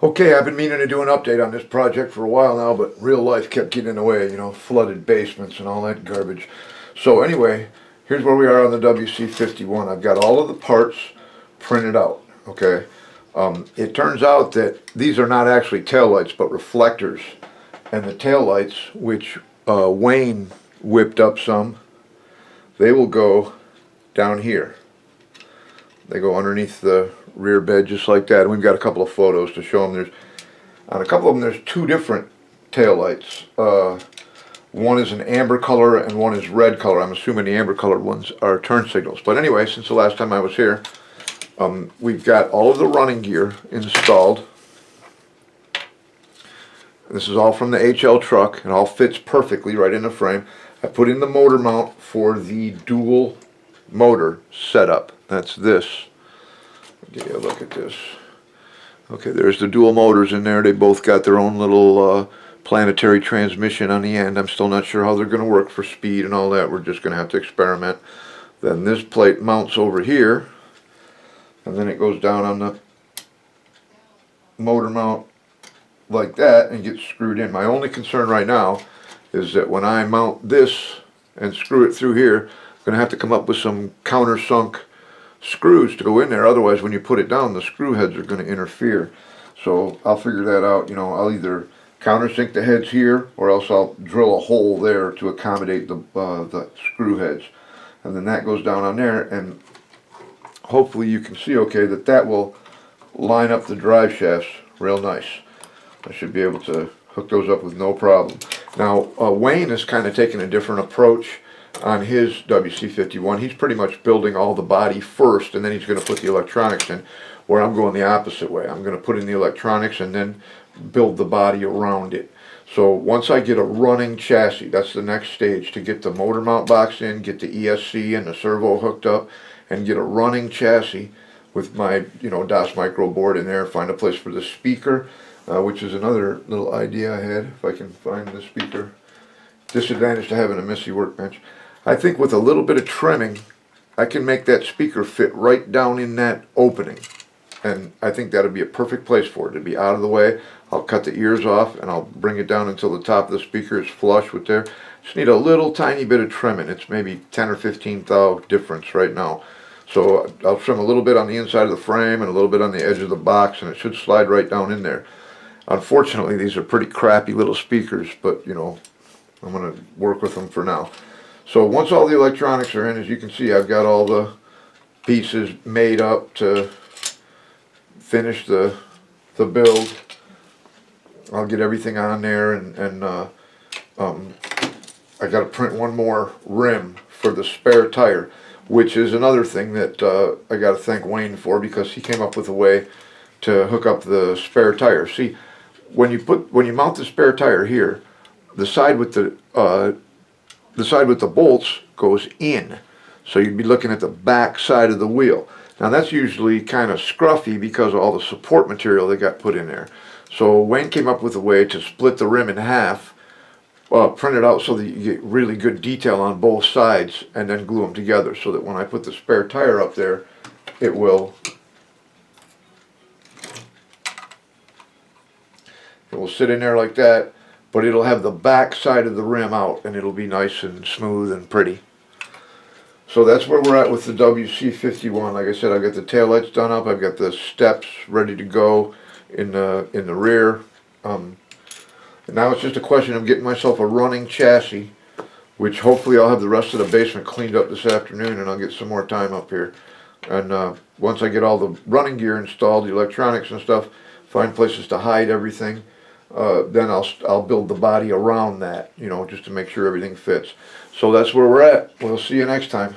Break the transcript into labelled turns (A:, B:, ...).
A: Okay, I've been meaning to do an update on this project for a while now, but real life kept getting in the way, flooded basements and all that garbage. So anyway, here's where we are on the WC51. I've got all of the parts printed out, okay? It turns out that these are not actually taillights, but reflectors. And the taillights, which Wayne whipped up some, they will go down here. They go underneath the rear bed just like that. And we've got a couple of photos to show them. On a couple of them, there's two different taillights. One is an amber color and one is red color. I'm assuming the amber colored ones are turn signals. But anyway, since the last time I was here, we've got all of the running gear installed. This is all from the HL truck. It all fits perfectly right in the frame. I put in the motor mount for the dual motor setup. That's this. I'll give you a look at this. Okay, there's the dual motors in there. They both got their own little planetary transmission on the end. I'm still not sure how they're going to work for speed and all that. We're just going to have to experiment. Then this plate mounts over here, and then it goes down on the motor mount like that and gets screwed in. My only concern right now is that when I mount this and screw it through here, I'm going to have to come up with some countersunk screws to go in there. Otherwise, when you put it down, the screw heads are going to interfere. So I'll figure that out. I'll either countersink the heads here, or else I'll drill a hole there to accommodate the screw heads. And then that goes down on there, and hopefully you can see okay that will line up the drive shafts real nice. I should be able to hook those up with no problem. Now, Wayne is kind of taking a different approach on his WC51. He's pretty much building all the body first, and then he's going to put the electronics in, where I'm going the opposite way. I'm going to put in the electronics and then build the body around it. So once I get a running chassis, that's the next stage, to get the motor mount box in, get the ESC and the servo hooked up, and get a running chassis with my DOS micro board in there, find a place for the speaker, which is another little idea I had, if I can find the speaker. Disadvantage to having a Missy workbench. I think with a little bit of trimming, I can make that speaker fit right down in that opening. And I think that'll be a perfect place for it. It'll be out of the way. I'll cut the ears off and I'll bring it down until the top of the speaker is flush with there. Just need a little tiny bit of trimming. It's maybe 10 or 15 thou difference right now. So I'll trim a little bit on the inside of the frame and a little bit on the edge of the box, and it should slide right down in there. Unfortunately, these are pretty crappy little speakers, but I'm going to work with them for now. So once all the electronics are in, as you can see, I've got all the pieces made up to finish the build. I'll get everything on there, and I got to print one more rim for the spare tire, which is another thing that I got to thank Wayne for, because he came up with a way to hook up the spare tire. See, when you mount the spare tire here, the side with the bolts goes in, so you'd be looking at the back side of the wheel. Now that's usually kind of scruffy because of all the support material they got put in there. So Wayne came up with a way to split the rim in half, print it out so that you get really good detail on both sides, and then glue them together so that when I put the spare tire up there, it will sit in there like that. But it'll have the back side of the rim out, and it'll be nice and smooth and pretty. So that's where we're at with the WC51. Like I said, I've got the taillights done up. I've got the steps ready to go in the rear. And now it's just a question of getting myself a running chassis, which hopefully I'll have the rest of the basement cleaned up this afternoon, and I'll get some more time up here. And once I get all the running gear installed, the electronics and stuff, find places to hide everything, then I'll build the body around that, just to make sure everything fits. So that's where we're at. We'll see you next time.